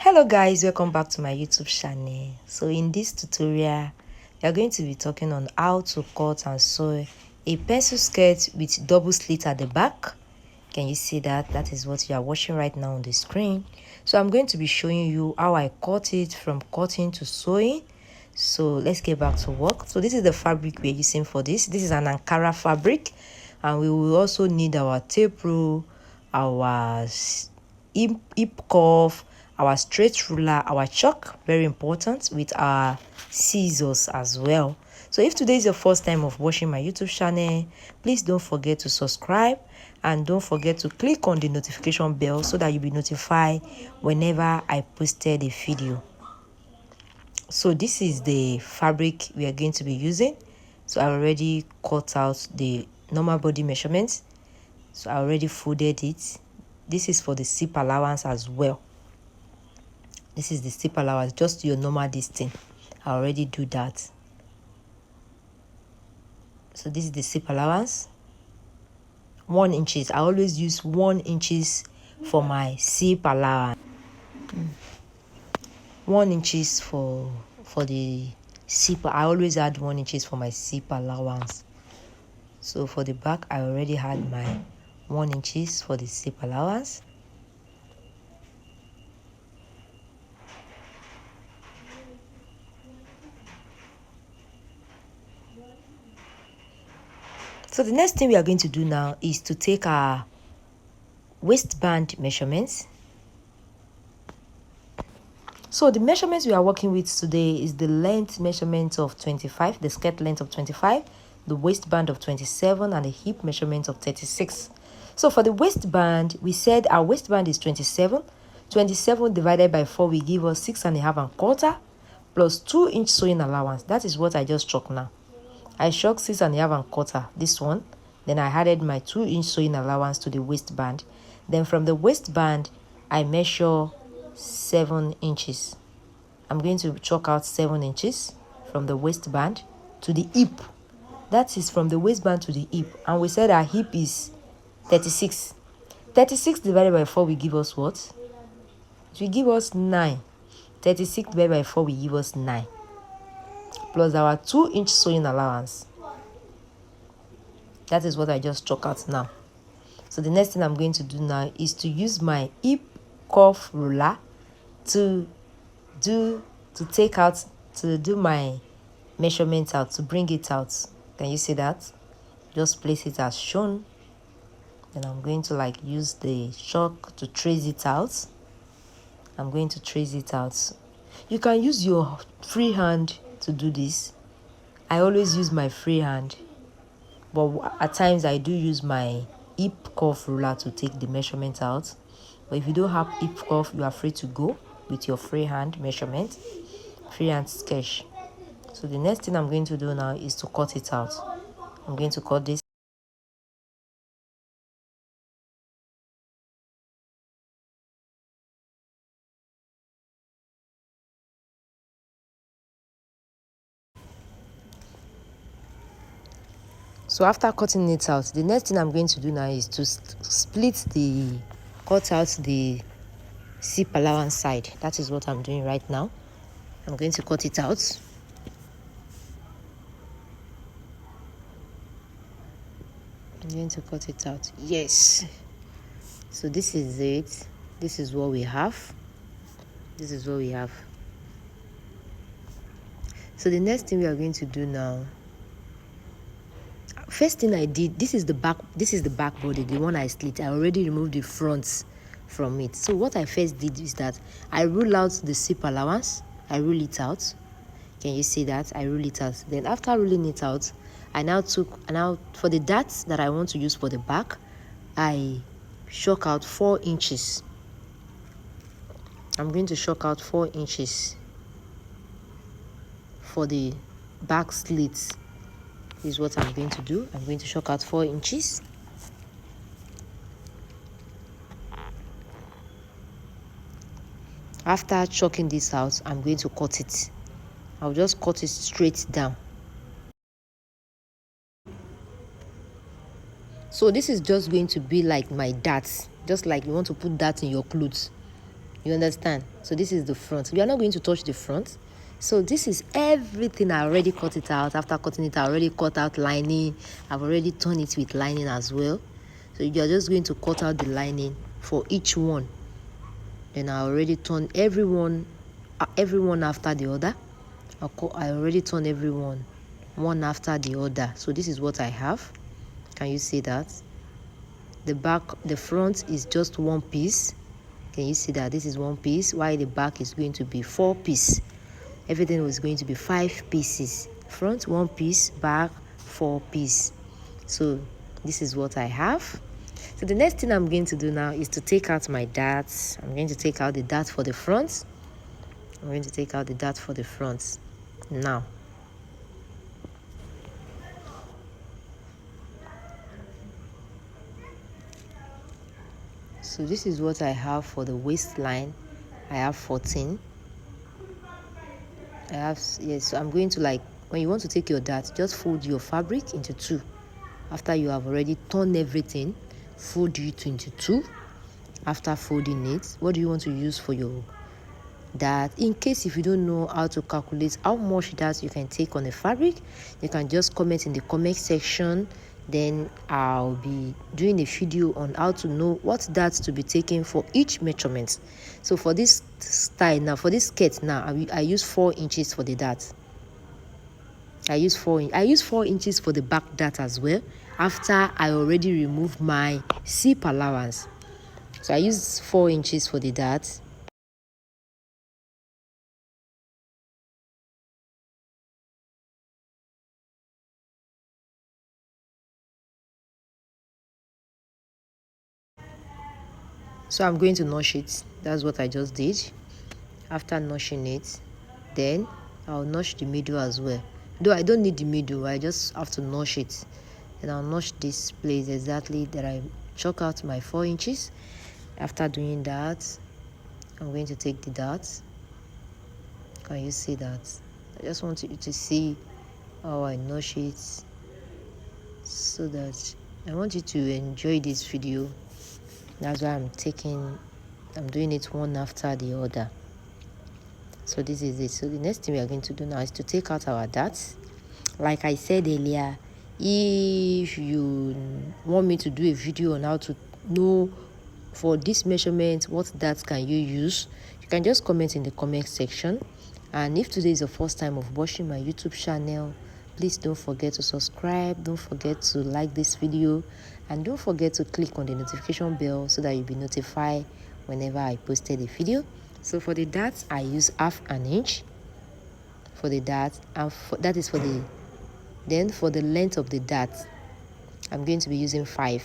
Hello guys, welcome back to my YouTube channel. So in this tutorial we are going to be talking on how to cut and sew a pencil skirt with double slit at the back. Can you see that? That is what you are watching right now on the screen. So I'm going to be showing you how I cut it from cutting to sewing. So let's get back to work. So this is the fabric we're using for this. This is an Ankara fabric, and we will also need our tape rule, our hip cuff, our straight ruler, our chalk, very important, with our scissors as well. So if today is your first time of watching my YouTube channel, please don't forget to subscribe and don't forget to click on the notification bell so that you'll be notified whenever I posted a video. So this is the fabric we are going to be using. So I already cut out the normal body measurements. So I already folded it. This is for the zip allowance as well. This is the zip allowance, just your normal distance. I already do that. So this is the zip allowance. 1 inches. I always use 1 inches for my zip allowance. 1 inches for the zip. I always add 1 inches for my zip allowance. So for the back, I already had my 1 inches for the zip allowance. So the next thing we are going to do now is to take our waistband measurements. So the measurements we are working with today is the length measurement of 25, the skirt length of 25, the waistband of 27, and the hip measurement of 36. So for the waistband, we said our waistband is 27. 27 divided by 4 will give us 6.5¼ plus 2-inch sewing allowance. That is what I just chalked now. I chalked 6.5¼ this one. Then I added my 2-inch sewing allowance to the waistband. Then from the waistband, I measure 7 inches. I'm going to chalk out 7 inches from the waistband to the hip. That is from the waistband to the hip. And we said our hip is 36. 36 divided by 4 will give us what? It will give us 9. 36 divided by 4 will give us 9. Plus our 2-inch sewing allowance. That is what I just chalk out now. So the next thing I'm going to do now is to use my hip cuff ruler to do my measurement out, to bring it out. Can you see that? Just place it as shown. Then I'm going to use the chalk to trace it out. I'm going to trace it out. You can use your free hand to do this. I always use my free hand, but at times I do use my hip cuff ruler to take the measurement out. But if you don't have hip cuff, you are free to go with your free hand measurement, free hand sketch. So the next thing I'm going to do now is to cut it out. I'm going to cut this. So after cutting it out, the next thing I'm going to do now is to cut out the zip allowance side. That is what I'm doing right now. I'm going to cut it out. I'm going to cut it out. Yes. So this is it. This is what we have. This is what we have. So the next thing we are going to do now, first thing I did, this is the back body, the one I slit. I already removed the front from it. So what I first did is that I rule out the zip allowance. I rule it out. Can you see that? I rule it out. Then after ruling it out, I now for the darts that I want to use for the back, I chalk out 4 inches. I'm going to chalk out 4 inches for the back slits. This is what I'm going to do. I'm going to chalk out 4 inches. After chalking this out, I'm going to cut it. I'll just cut it straight down. So this is just going to be like my darts, just like you want to put that in your clothes. You understand? So this is the front. We are not going to touch the front. So this is everything. I already cut it out. After cutting it, I already cut out lining. I've already torn it with lining as well. So you're just going to cut out the lining for each one. Then I already torn everyone after the other. I already torn everyone one after the other. So this is what I have. Can you see that? The front is just one piece. Can you see that this is one piece, while the back is going to be 4 pieces? Everything was going to be 5 pieces. Front 1 piece, back 4 pieces. So this is what I have. So the next thing I'm going to do now is to take out my darts. I'm going to take out the dart for the front. I'm going to take out the dart for the front now. So this is what I have for the waistline. I have 14. So I'm going to, like, when you want to take your dart, just fold your fabric into 2. After you have already torn everything, fold it into 2. After folding it, what do you want to use for your dart? In case if you don't know how to calculate how much dart you can take on a fabric, you can just comment in the comment section. Then I'll be doing a video on how to know what darts to be taken for each measurement. So for this style now, for this skirt now, I use 4 inches for the dart. I use 4 inches for the back dart as well, after I already removed my zip allowance. So I use 4 inches for the dart. So I'm going to notch it. That's what I just did. After notching it, then I'll notch the middle as well. Though I don't need the middle, I just have to notch it. And I'll notch this place exactly that I chalk out my 4 inches. After doing that, I'm going to take the dart. Can you see that? I just want you to see how I notch it, so that I want you to enjoy this video. That's why I'm doing it one after the other. So this is it. So the next thing we are going to do now is to take out our darts. Like I said earlier, if you want me to do a video on how to know for this measurement what darts can you use, you can just comment in the comment section. And if today is the first time of watching my YouTube channel, please don't forget to subscribe, don't forget to like this video, and don't forget to click on the notification bell so that you'll be notified whenever I posted a video. So for the darts, I use 1/2 inch for the dart, and that is for the, then for the length of the dart, I'm going to be using 5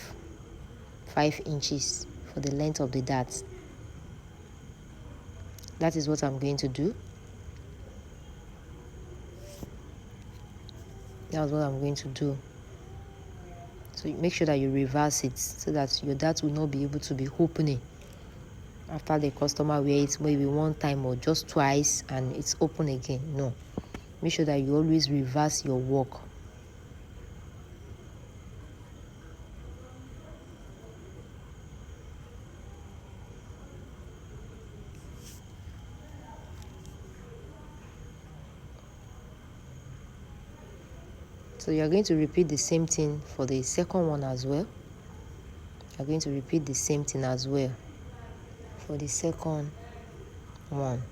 inches for the length of the dart. That is what I'm going to do. That's what I'm going to do. So make sure that you reverse it so that your dart will not be able to be opening after the customer wears it maybe one time or just twice and it's open again. No, make sure that you always reverse your work. So you're going to repeat the same thing for the second one as well. You're going to repeat the same thing as well for the second one.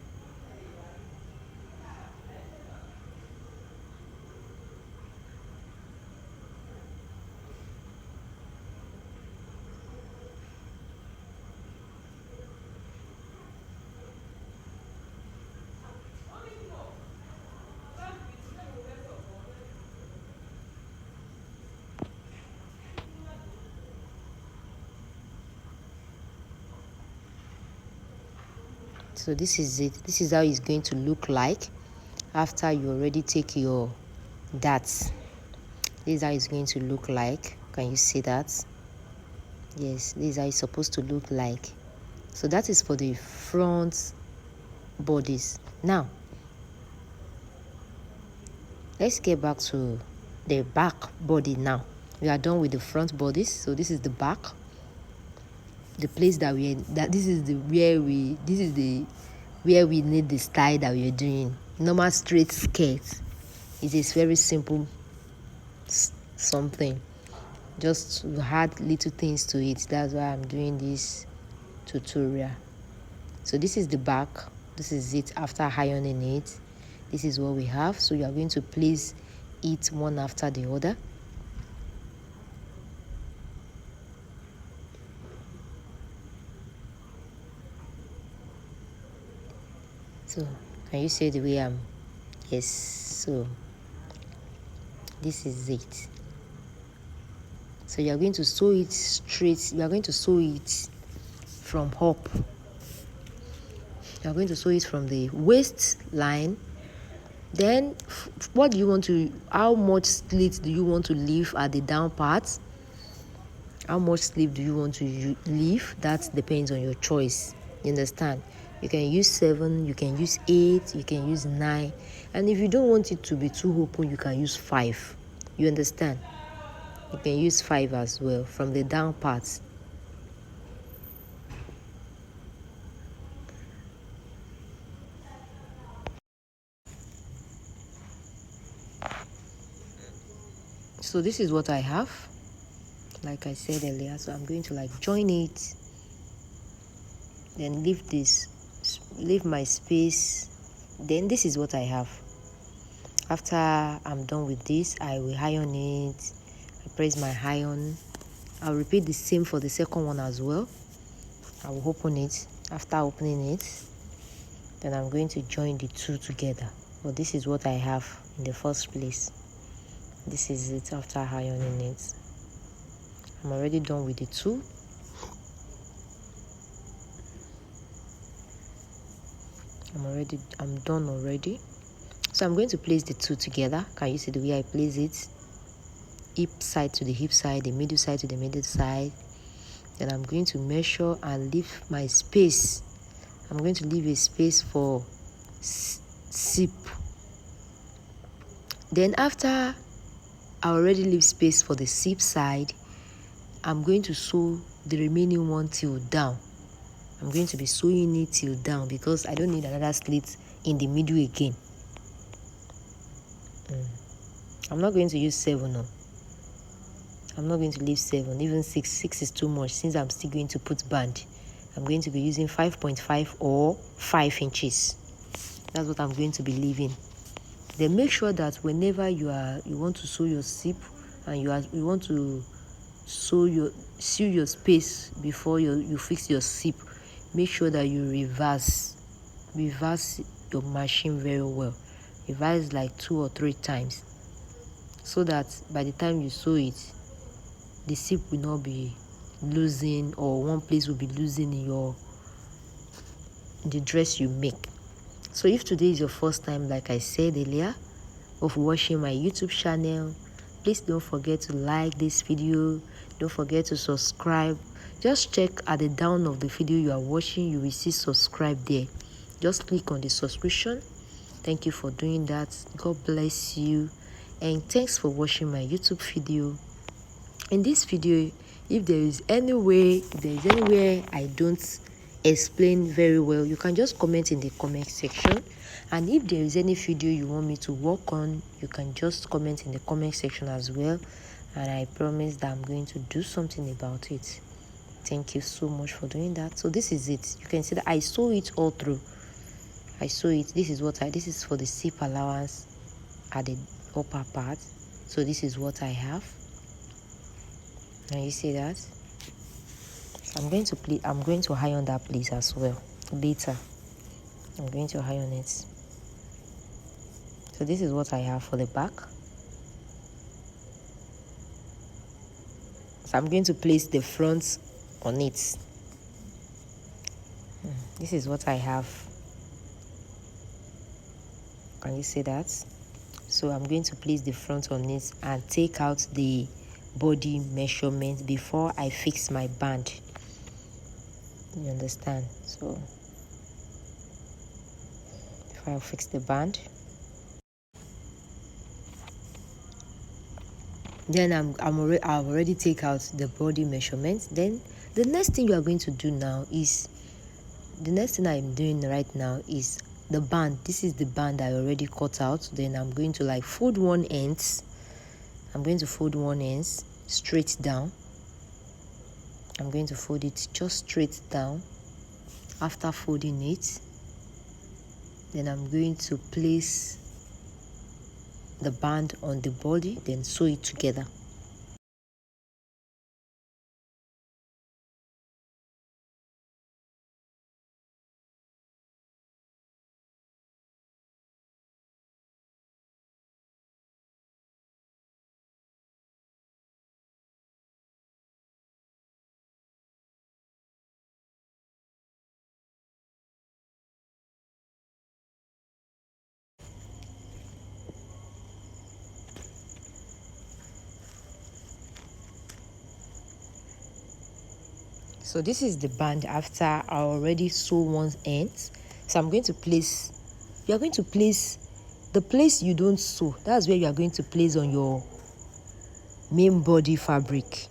So this is it. This is how it's going to look like after you already take your darts. This is how it's going to look like. Can you see that? Yes, this is how it's supposed to look like. So that is for the front bodies. Now let's get back to the back body. Now we are done with the front bodies, so this is the back. the place that this is the where we need the style that we are doing. Normal straight skirt, it is very simple something, just to add little things to it. That's why I'm doing this tutorial. So this is the back, this is it after ironing it. This is what we have. So you are going to place it one after the other. So can you see the way I'm? Yes. So this is it. So you are going to sew it straight. You are going to sew it from up. You are going to sew it from the waistline. Then what do you want to, how much slit do you want to leave at the down part? How much sleeve do you want to leave? That depends on your choice. You understand? You can use 7, you can use 8, you can use 9. And if you don't want it to be too open, you can use 5. You understand? You can use 5 as well from the down parts. So this is what I have, like I said earlier. So I'm going to like join it, then leave my space. Then this is what I have. After I'm done with this, I will iron it. I press my iron. I'll repeat the same for the second one as well. I will open it. After opening it, then I'm going to join the two together. But this is what I have in the first place. This is it after ironing it. I'm already done with the two. I'm done already. So I'm going to place the two together. Can you see the way I place it? Hip side to the hip side, the middle side to the middle side. Then I'm going to measure and leave my space. I'm going to leave a space for zip. Then after I already leave space for the zip side, I'm going to sew the remaining one till down. I'm going to be sewing it till down because I don't need another slit in the middle again. I'm not going to use 7 no. I'm not going to leave 7, even 6. 6 is too much since I'm still going to put band. I'm going to be using 5.5 or 5 inches. That's what I'm going to be leaving. Then make sure that whenever you want to sew your zip and you want to sew your space before you fix your zip, make sure that you reverse your machine very well. Reverse like 2 or 3 times, so that by the time you sew it, the zip will not be losing, or one place will be losing in the dress you make. So if today is your first time, like I said earlier, of watching my YouTube channel, please don't forget to like this video. Don't forget to subscribe. Just check at the down of the video you are watching, you will see subscribe there. Just click on the subscription. Thank you for doing that. God bless you, and thanks for watching my YouTube video. In this video, if there is anywhere I don't explain very well, you can just comment in the comment section. And if there is any video you want me to work on, you can just comment in the comment section as well, and I promise that I'm going to do something about it. Thank you so much for doing that. So this is it. You can see that I sew it all through. I sew it. This is for the zip allowance at the upper part. So this is what I have. Can you see that? So I'm going to iron that place as well later. I'm going to iron it. So this is what I have for the back. So I'm going to place the front on it. This is what I have. Can you see that? So I'm going to place the front on it and take out the body measurement before I fix my band. You understand? So if I fix the band, then I've already take out the body measurement. Then The next thing you are going to do now is, the next thing I'm doing right now is the band. This is the band I already cut out. Then I'm going to like fold one end. I'm going to fold one end straight down. I'm going to fold it just straight down. After folding it, then I'm going to place the band on the body, then sew it together. So this is the band after I already sew one end. So I'm going to place, you are going to place the place you don't sew. That's where you are going to place on your main body fabric,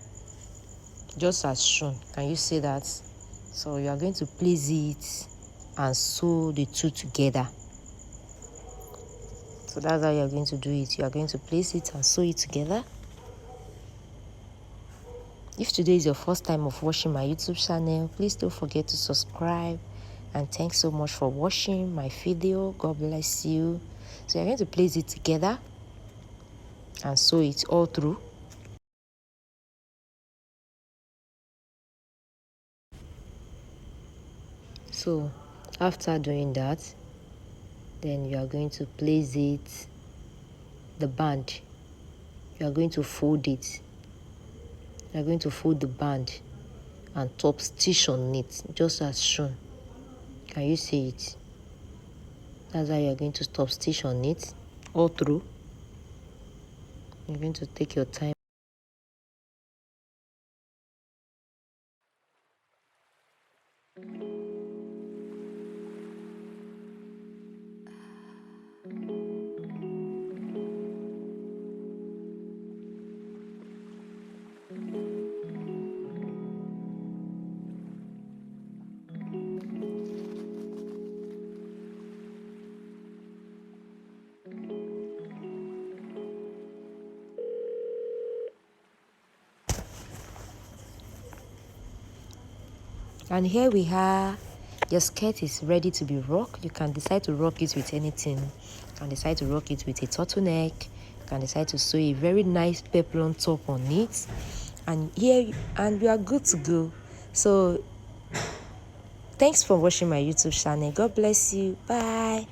just as shown. Can you see that? So you are going to place it and sew the two together. So that's how you are going to do it. You are going to place it and sew it together. If today is your first time of watching my YouTube channel, please don't forget to subscribe. And thanks so much for watching my video. God bless you. So you're going to place it together and sew it all through. So after doing that, then you are going to place it, the band. You are going to fold it. You are going to fold the band and top stitch on it, just as shown. Can you see it? That's how you are going to top stitch on it all through. You're going to take your time. And here we are. Your skirt is ready to be rocked. You can decide to rock it with anything. You can decide to rock it with a turtleneck. You can decide to sew a very nice peplum top on it. And you are good to go. So thanks for watching my YouTube channel. God bless you. Bye.